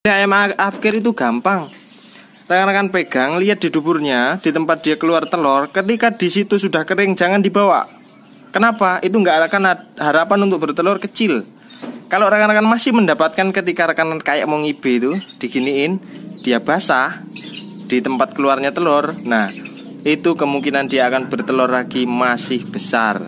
Ayam afkir itu gampang. Rekan-rekan pegang, lihat di duburnya, di tempat dia keluar telur. Ketika di situ sudah kering, jangan dibawa. Kenapa? Itu nggak akan harapan untuk bertelur kecil. Kalau rekan-rekan masih mendapatkan ketika rekan kayak mau ngibe itu diginiin, dia basah di tempat keluarnya telur. Nah, itu kemungkinan dia akan bertelur lagi masih besar.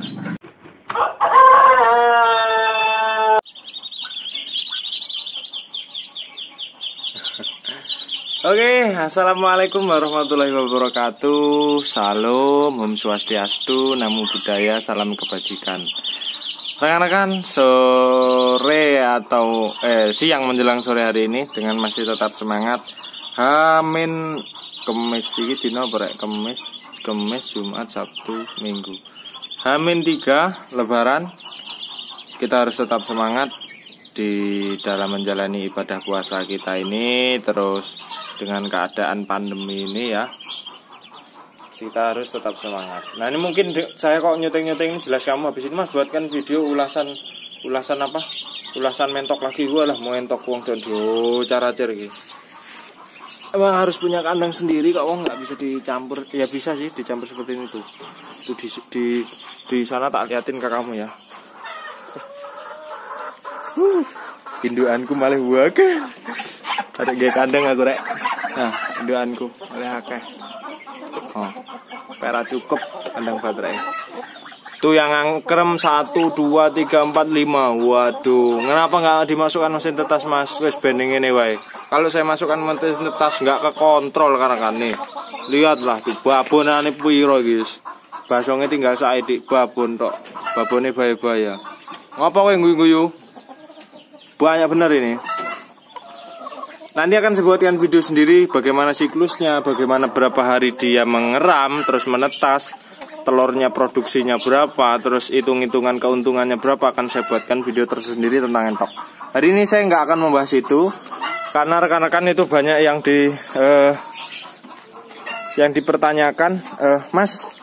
Oke, assalamualaikum warahmatullahi wabarakatuh. Salam, Om Swastiastu, Namo Buddhaya, salam kebajikan. Rekan-rekan, sore atau siang menjelang sore hari ini dengan masih tetap semangat. Hamin Kemis iki dina berek Kemis, Jumat, Sabtu, Minggu. Hamin 3 Lebaran. Kita harus tetap semangat di dalam menjalani ibadah puasa kita ini, terus dengan keadaan pandemi ini ya, kita harus tetap semangat. Nah ini mungkin saya kok nyeteng-nyeteng ini jelas kamu habis ini mas buatkan video ulasan apa? Ulasan mentok lagi gua lah, mau mentok wong dan cara gitu. Emang harus punya kandang sendiri kok, wong nggak bisa dicampur. Ya bisa sih dicampur seperti ini tuh. Tuh di sana tak liatin ke kamu ya. Induanku malah wae. Ada gaya kandang aku rek. Nah, induanku malah akeh. Oh, pera cukup kandang baterai. Tuh yang angkrem 1, 2, 3, 4, 5. Waduh, kenapa nggak dimasukkan mesin tetas mas? Wes bending ini wae. Kalau saya masukkan mesin tetas nggak kekontrol karena kan nih. Lihatlah tuh babonane piro guys. Basonge tinggal saedik babon tok. Babone bahaya-bahaya. Ngapa kowe guyu-guyu? Banyak bener ini. Nanti akan saya buatkan video sendiri bagaimana siklusnya, bagaimana berapa hari dia mengeram, terus menetas, telurnya produksinya berapa, terus hitung-hitungan keuntungannya berapa, akan saya buatkan video tersendiri tentang entok. Hari ini saya nggak akan membahas itu karena rekan-rekan itu banyak yang dipertanyakan, Mas,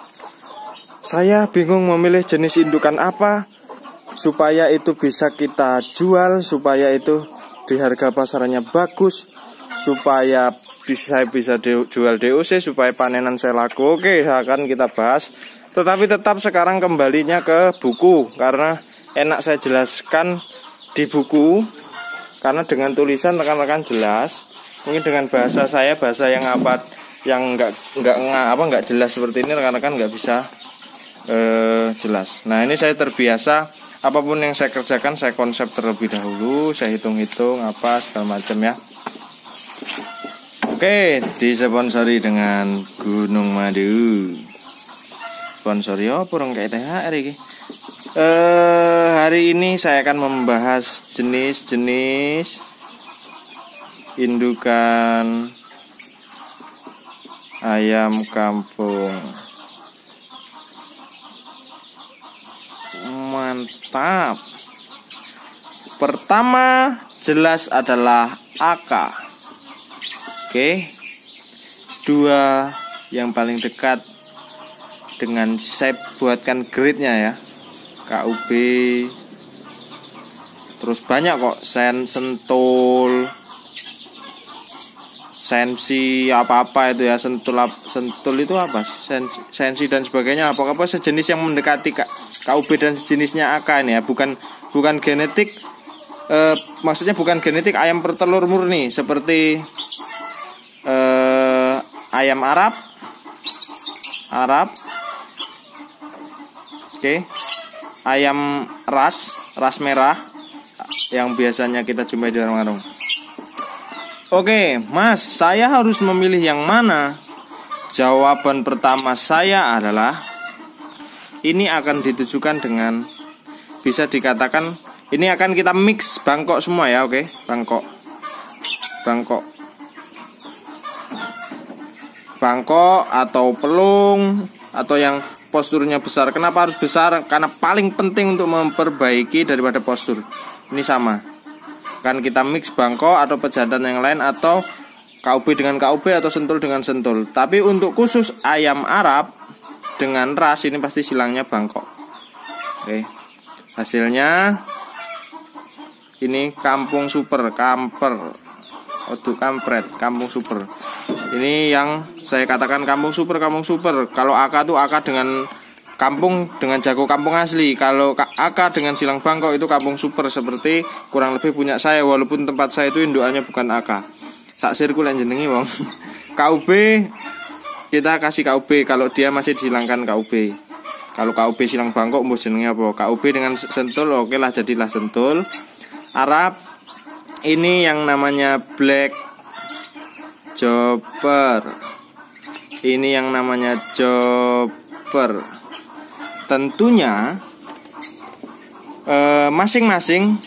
saya bingung memilih jenis indukan apa supaya itu bisa kita jual, supaya itu di harga pasarannya bagus, supaya saya bisa jual DOC, supaya panenan saya laku. Oke, akan kita bahas. Tetapi tetap sekarang kembalinya ke buku karena enak saya jelaskan di buku, karena dengan tulisan rekan-rekan jelas. Mungkin dengan bahasa saya, bahasa yang apa, yang nggak jelas seperti ini, rekan-rekan nggak bisa jelas. Nah ini saya terbiasa. Apapun yang saya kerjakan, saya konsep terlebih dahulu, saya hitung-hitung apa segala macam ya. Oke, disponsori dengan Gunung Madu. Sponsori apa orang kayak THR ini? Hari ini saya akan membahas jenis-jenis indukan ayam kampung. Mantap. Pertama jelas adalah AK. Oke. 2 yang paling dekat dengan saya buatkan grade-nya ya. KUB. Terus banyak kok sentul, sensi apa-apa itu ya, sentul itu apa? Sensi dan sebagainya, apa-apa sejenis yang mendekati KUB dan sejenisnya AK ini ya, bukan genetik, maksudnya bukan genetik ayam bertelur murni seperti ayam Arab, oke, ayam ras merah yang biasanya kita jumpai di warung-warung. Oke, Mas, saya harus memilih yang mana? Jawaban pertama saya adalah ini akan ditujukan dengan, bisa dikatakan ini akan kita mix Bangkok semua ya, oke? Bangkok atau pelung atau yang posturnya besar. Kenapa harus besar? Karena paling penting untuk memperbaiki daripada postur. Ini sama. Kan kita mix Bangkok atau pejantan yang lain, atau KUB dengan KUB atau sentul dengan sentul. Tapi untuk khusus ayam Arab dengan ras ini pasti silangnya Bangkok. Oke. Hasilnya ini kampung super, kamper. Waduh kampret, kampung super. Ini yang saya katakan kampung super. Kalau AK tuh AK dengan kampung, dengan jago kampung asli. Kalau AK dengan silang bangkok itu kampung super, seperti kurang lebih punya saya, walaupun tempat saya itu indukannya bukan AK. Sak sirku lan jenengi wong. KUB kita kasih KUB kalau dia masih dihilangkan KUB. Kalau KUB silang bangkok mbok jenenge apa? KUB dengan sentul, oke lah, jadilah sentul. Arab ini yang namanya black chopper. Ini yang namanya chopper. Tentunya masing-masing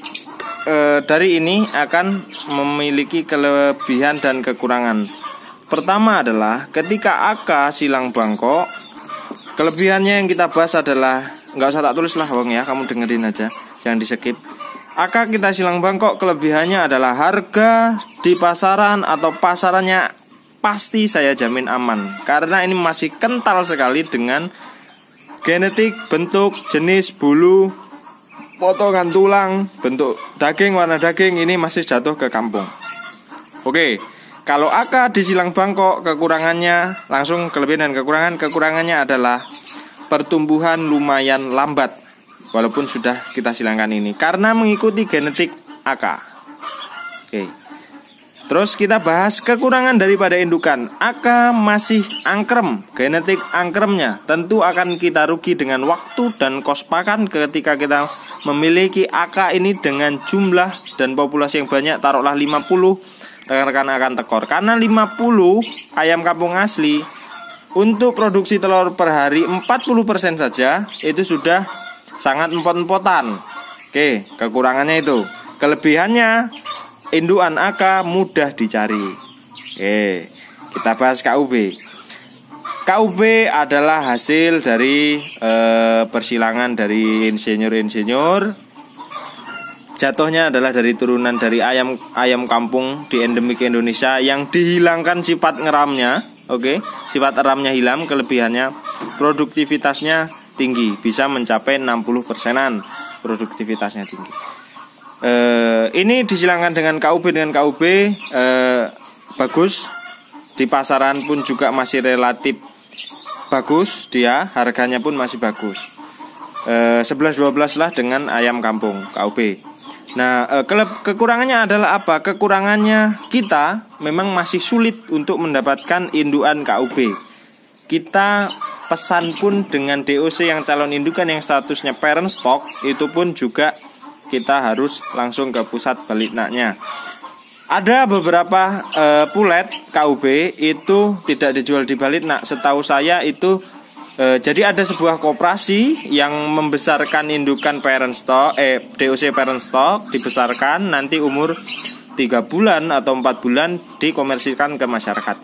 dari ini akan memiliki kelebihan dan kekurangan. Pertama adalah ketika AK silang bangkok, kelebihannya yang kita bahas adalah, nggak usah tak tulis lah wong ya, kamu dengerin aja, jangan di skip. AK kita silang bangkok, kelebihannya adalah harga di pasaran atau pasarannya pasti saya jamin aman, karena ini masih kental sekali dengan genetik, bentuk, jenis, bulu, potongan tulang, bentuk daging, warna daging, ini masih jatuh ke kampung. Oke, kalau AK di silang bangkok, kekurangannya langsung kelebihan dan kekurangan. Kekurangannya adalah pertumbuhan lumayan lambat walaupun sudah kita silangkan ini, karena mengikuti genetik AK. Oke. Terus kita bahas kekurangan daripada indukan. AK masih angkrem, genetik angkremnya tentu akan kita rugi dengan waktu dan kos pakan ketika kita memiliki AK ini dengan jumlah dan populasi yang banyak, taruhlah 50, rekan-rekan akan tekor. Karena 50 ayam kampung asli untuk produksi telur per hari 40% saja itu sudah sangat empot-empotan. Oke, kekurangannya itu. Kelebihannya, indukan AK mudah dicari. Oke, kita bahas KUB. KUB adalah hasil dari persilangan dari insinyur-insinyur. Jatuhnya adalah dari turunan dari ayam kampung di endemik Indonesia yang dihilangkan sifat ngeramnya. Oke, sifat eramnya hilang. Kelebihannya produktivitasnya tinggi, bisa mencapai 60%-an produktivitasnya tinggi. Ini disilangkan dengan KUB bagus. Di pasaran pun juga masih relatif bagus, dia harganya pun masih bagus. 11-12 lah dengan ayam kampung KUB. Nah, kekurangannya adalah apa? Kekurangannya kita memang masih sulit untuk mendapatkan indukan KUB. Kita pesan pun dengan DOC yang calon indukan yang statusnya parent stock, itu pun juga kita harus langsung ke pusat balitnaknya. Ada beberapa pulet KUB itu tidak dijual di balitnak. Setahu saya itu jadi ada sebuah koperasi yang membesarkan indukan parent stock, DOC parent stock dibesarkan, nanti umur 3 bulan atau 4 bulan dikomersilkan ke masyarakat.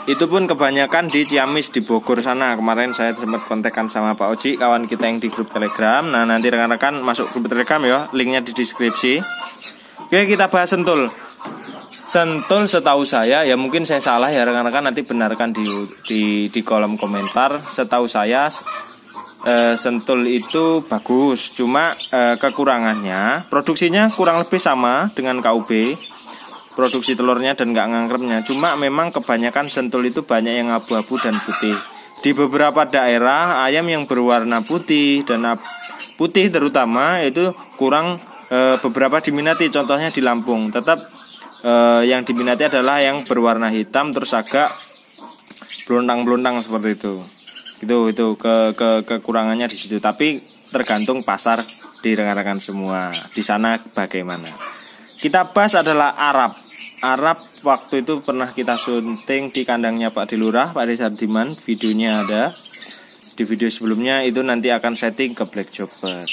Itu pun kebanyakan di Ciamis, di Bogor sana. Kemarin saya sempat kontekan sama Pak Oji, kawan kita yang di grup Telegram. Nah, nanti rekan-rekan masuk grup Telegram ya, linknya di deskripsi. Oke, kita bahas sentul. Sentul setahu saya, ya mungkin saya salah ya rekan-rekan, nanti benarkan di kolom komentar. Setahu saya sentul itu bagus, cuma kekurangannya produksinya kurang lebih sama dengan KUB, produksi telurnya dan nggak ngangkremnya. Cuma memang kebanyakan sentul itu banyak yang abu-abu dan putih. Di beberapa daerah ayam yang berwarna putih dan putih terutama itu kurang beberapa diminati. Contohnya di Lampung tetap yang diminati adalah yang berwarna hitam terus agak belontang-belontang seperti itu. Itu kekurangannya di situ. Tapi tergantung pasar di rekan-rekan semua. Di sana bagaimana? Kita bahas adalah Arab waktu itu pernah kita syuting di kandangnya Pak Dilurah, Pak Desa Diman, videonya ada. Di video sebelumnya itu nanti akan setting ke black chopper.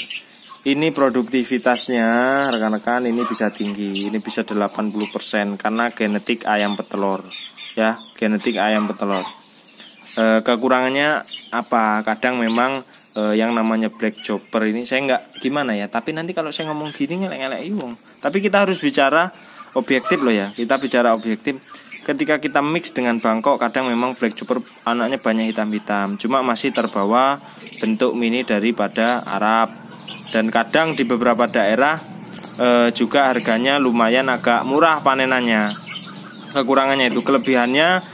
Ini produktivitasnya rekan-rekan ini bisa tinggi, ini bisa 80% karena genetik ayam petelur. Ya, genetik ayam petelur. Kekurangannya apa? Kadang memang yang namanya black chopper ini saya nggak gimana ya, tapi nanti kalau saya ngomong gini ngelek-ngelek iwong. Tapi kita harus bicara objektif loh ya, kita bicara objektif. Ketika kita mix dengan Bangkok, kadang memang black chopper anaknya banyak hitam-hitam, cuma masih terbawa bentuk mini daripada Arab. Dan kadang di beberapa daerah juga harganya lumayan agak murah panenannya. Kekurangannya itu, kelebihannya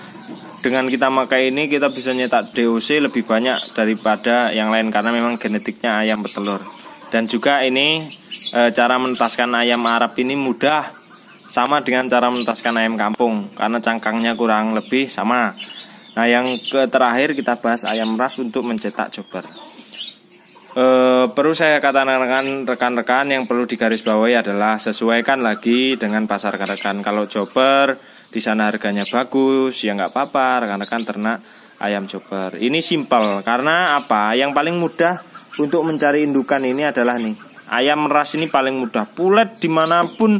dengan kita pakai ini kita bisa nyetak DOC lebih banyak daripada yang lain karena memang genetiknya ayam petelur. Dan juga ini cara menetaskan ayam Arab ini mudah, sama dengan cara menetaskan ayam kampung karena cangkangnya kurang lebih sama. Nah, yang terakhir kita bahas ayam ras untuk mencetak jobber. Perlu saya katakan rekan-rekan yang perlu digarisbawahi adalah sesuaikan lagi dengan pasar rekan-rekan. Kalau jobber di sana harganya bagus, ya nggak apa-apa rekan-rekan ternak ayam jobber. Ini simpel karena apa? Yang paling mudah untuk mencari indukan ini adalah nih, ayam ras ini paling mudah. Pulet dimanapun.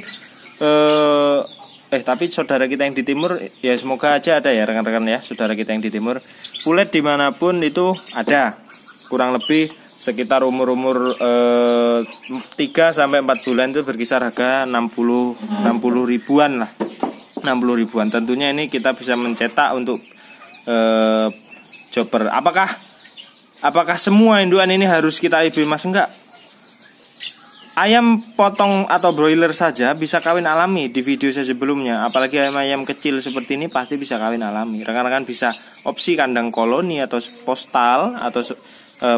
Tapi saudara kita yang di timur, ya semoga aja ada ya rekan-rekan ya, saudara kita yang di timur, pulet dimanapun itu ada. Kurang lebih sekitar umur 3 sampai 4 bulan itu berkisar harga 60 ribuan lah. 60 ribuan. Tentunya ini kita bisa mencetak untuk jobber. Apakah semua indukan ini harus kita IB mas? Enggak. Ayam potong atau broiler saja bisa kawin alami di video saya sebelumnya. Apalagi ayam kecil seperti ini pasti bisa kawin alami. Rekan-rekan bisa opsi kandang koloni atau postal atau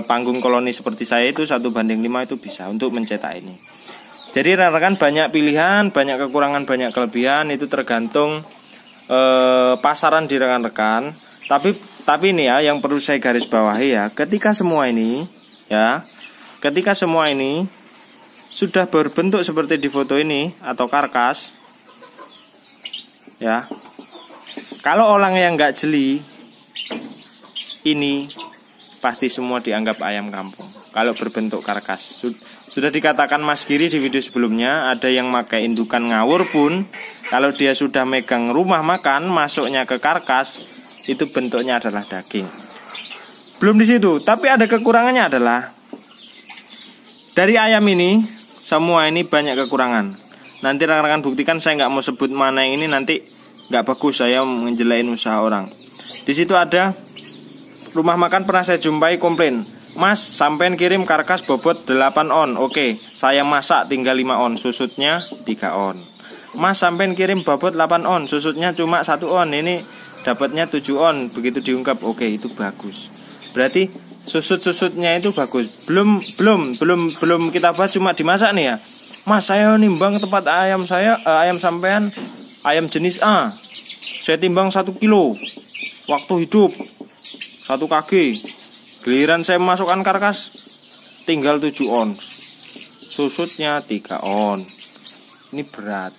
panggung koloni seperti saya itu 1:5 itu bisa untuk mencetak ini. Jadi rekan-rekan banyak pilihan, banyak kekurangan, banyak kelebihan, itu tergantung pasaran di rekan-rekan. Tapi ini ya yang perlu saya garis bawahi ya, ketika semua ini sudah berbentuk seperti di foto ini atau karkas ya, kalau orang yang nggak jeli ini pasti semua dianggap ayam kampung. Kalau berbentuk karkas, sudah dikatakan Mas Giri di video sebelumnya, ada yang pakai indukan ngawur pun kalau dia sudah megang rumah makan masuknya ke karkas itu bentuknya adalah daging. Belum di situ, tapi ada kekurangannya adalah dari ayam ini semua ini banyak kekurangan. Nanti rekan-rekan buktikan, saya nggak mau sebut mana yang ini, nanti nggak bagus saya menjelain usaha orang. Di situ ada rumah makan pernah saya jumpai komplain, Mas sampean kirim karkas bobot 8 on. Oke, saya masak tinggal 5 on, susutnya 3 on. Mas sampean kirim bobot 8 on, susutnya cuma 1 on, ini dapatnya 7 on. Begitu diungkap, oke itu bagus. Berarti susut-susutnya itu bagus. Belum kita bahas cuma dimasak nih ya. Mas saya nimbang tempat ayam saya, ayam sampean ayam jenis A, saya timbang 1 kilo waktu hidup 1 kg. Giliran saya masukkan karkas tinggal 7 on, susutnya 3 on. Ini berat.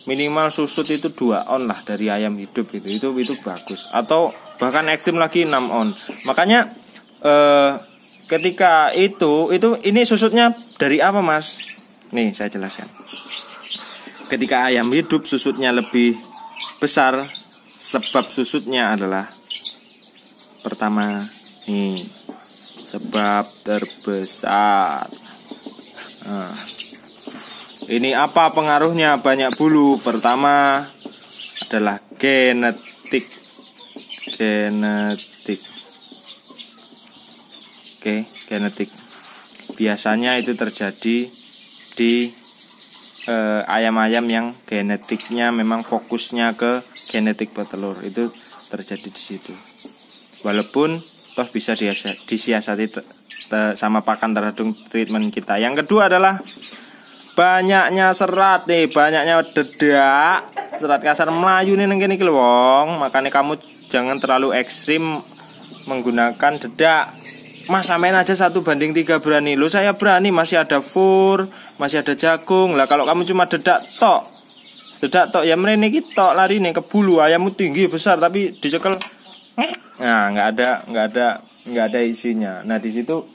Minimal susut itu 2 on lah dari ayam hidup itu bagus. Atau bahkan ekstrim lagi 6 on. Makanya ketika ini susutnya dari apa mas? Nih saya jelaskan. Ketika ayam hidup susutnya lebih besar, sebab susutnya adalah pertama nih, sebab terbesar. Ini apa pengaruhnya banyak bulu? Pertama adalah genetik. Genetik. Biasanya itu terjadi di ayam-ayam yang genetiknya memang fokusnya ke genetik petelur, itu terjadi di situ. Walaupun toh bisa disiasati sama pakan terhadap treatment kita. Yang kedua adalah banyaknya serat nih, banyaknya dedak, serat kasar melayu nih neng kene iki wong. Makanya kamu jangan terlalu ekstrim menggunakan dedak. Mas sampein aja 1:3 berani. Lo saya berani, masih ada fur, masih ada jagung. Lah kalau kamu cuma dedak tok ya mrene iki tok lari nih ke bulu, ayammu tinggi besar tapi dicekel. Nah, nggak ada isinya. Nah, di situ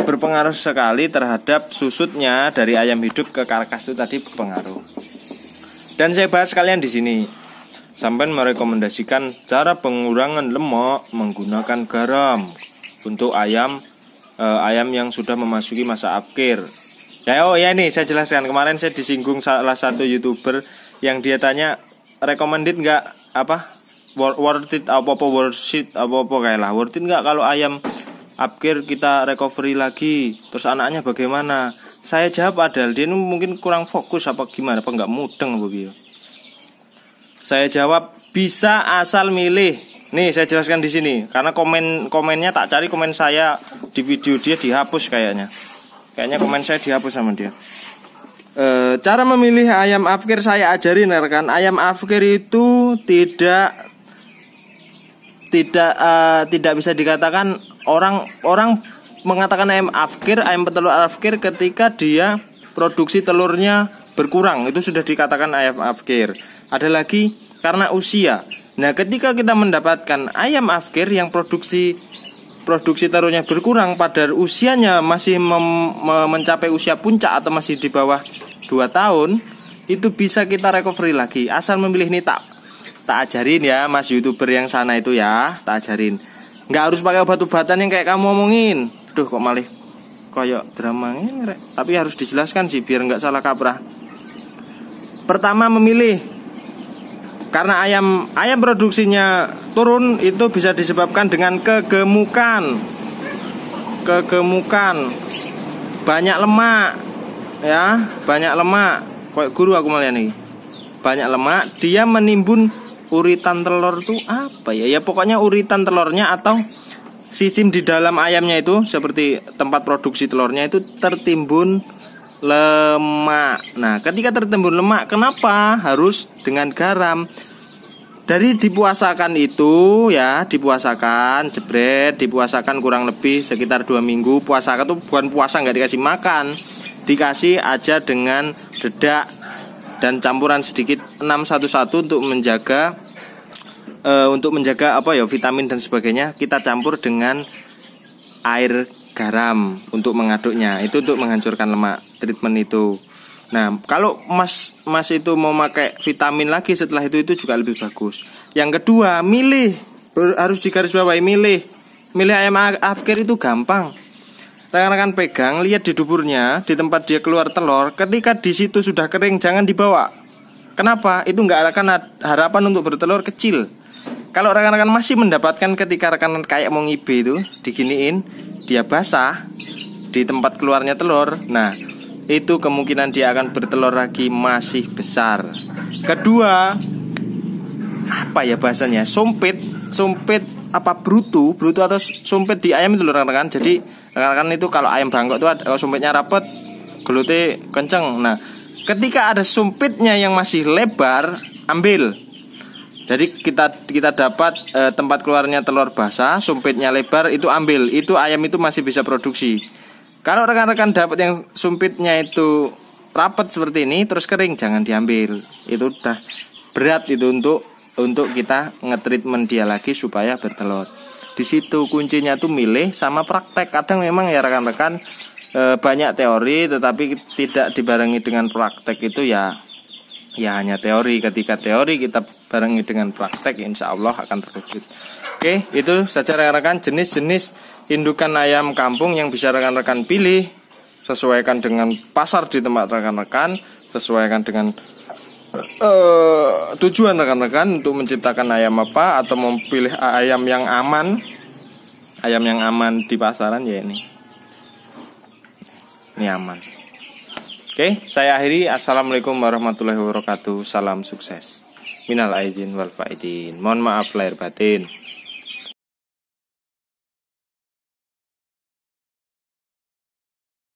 berpengaruh sekali terhadap susutnya dari ayam hidup ke karkas itu tadi berpengaruh. Dan saya bahas kalian di sini. Sampai merekomendasikan cara pengurangan lemak menggunakan garam untuk ayam yang sudah memasuki masa afkir. Ini saya jelaskan. Kemarin saya disinggung salah satu YouTuber yang dia tanya recommended nggak worth it kayak lah, worth it nggak kalau ayam afkir kita recovery lagi, terus anaknya bagaimana? Saya jawab padahal dia mungkin kurang fokus apa gimana, apa nggak mudeng apa gitu. Saya jawab bisa asal milih. Nih saya jelaskan di sini karena komennya tak cari, komen saya di video dia dihapus kayaknya. Kayaknya komen saya dihapus sama dia. Cara memilih ayam afkir saya ajarin rekan. Ayam afkir itu tidak bisa dikatakan orang mengatakan ayam petelur afkir ketika dia produksi telurnya berkurang, itu sudah dikatakan ayam afkir. Ada lagi karena usia. Nah, ketika kita mendapatkan ayam afkir yang produksi telurnya berkurang pada usianya masih mencapai usia puncak atau masih di bawah 2 tahun, itu bisa kita recovery lagi. Asal memilih ini tak ajarin ya Mas YouTuber yang sana itu ya, tak ajarin. Nggak harus pakai obat-obatan yang kayak kamu omongin. Duh kok malah kayak drama ini, tapi harus dijelaskan sih biar nggak salah kaprah. Pertama memilih, karena ayam produksinya turun itu bisa disebabkan dengan kegemukan, banyak lemak ya, banyak lemak. Kayak guru aku malah nih, banyak lemak, dia menimbun uritan telur tuh apa ya? Ya pokoknya uritan telurnya atau sistem di dalam ayamnya itu seperti tempat produksi telurnya itu tertimbun lemak. Nah, ketika tertimbun lemak, kenapa harus dengan garam? Dari dipuasakan itu ya, dipuasakan kurang lebih sekitar 2 minggu. Puasakan itu bukan puasa nggak dikasih makan, dikasih aja dengan dedak dan campuran sedikit 611 untuk menjaga apa ya, vitamin dan sebagainya. Kita campur dengan air garam untuk mengaduknya. Itu untuk menghancurkan lemak, treatment itu. Nah, kalau Mas itu mau pakai vitamin lagi setelah itu juga lebih bagus. Yang kedua, milih, harus digarisbawahi, milih ayam afkir itu gampang. Rekan-rekan pegang, lihat di duburnya, di tempat dia keluar telur. Ketika di situ sudah kering, jangan dibawa. Kenapa? Itu nggak akan harapan untuk bertelur kecil. Kalau rekan-rekan masih mendapatkan ketika rekan kayak mau ngibe itu diginiin, dia basah di tempat keluarnya telur. Nah, itu kemungkinan dia akan bertelur lagi masih besar. Kedua, apa ya bahasanya? Sumpit apa brutu atau sumpit di ayam itu loh rekan-rekan. Jadi rekan-rekan itu kalau ayam bangkok itu kalau sumpitnya rapet, gelute kenceng. Nah, ketika ada sumpitnya yang masih lebar, ambil. Jadi kita dapat tempat keluarnya telur basah, sumpitnya lebar, itu ambil. Itu ayam itu masih bisa produksi. Kalau rekan-rekan dapat yang sumpitnya itu rapat seperti ini terus kering, jangan diambil. Itu udah berat itu untuk kita nge-treatment dia lagi supaya bertelur. Di situ kuncinya tuh milih sama praktek. Kadang memang ya rekan-rekan banyak teori tetapi tidak dibarengi dengan praktek, itu ya hanya teori. Ketika teori kita barengi dengan praktek, insya Allah akan terwujud. Oke, itu saja rekan-rekan jenis-jenis indukan ayam kampung yang bisa rekan-rekan pilih. Sesuaikan dengan pasar di tempat rekan-rekan, sesuaikan dengan tujuan rekan-rekan untuk menciptakan ayam apa, atau memilih ayam yang aman. Ayam yang aman di pasaran ya ini aman. Oke, saya akhiri. Assalamualaikum warahmatullahi wabarakatuh. Salam sukses. Minal aidin wal faidin. Mohon maaf lahir batin.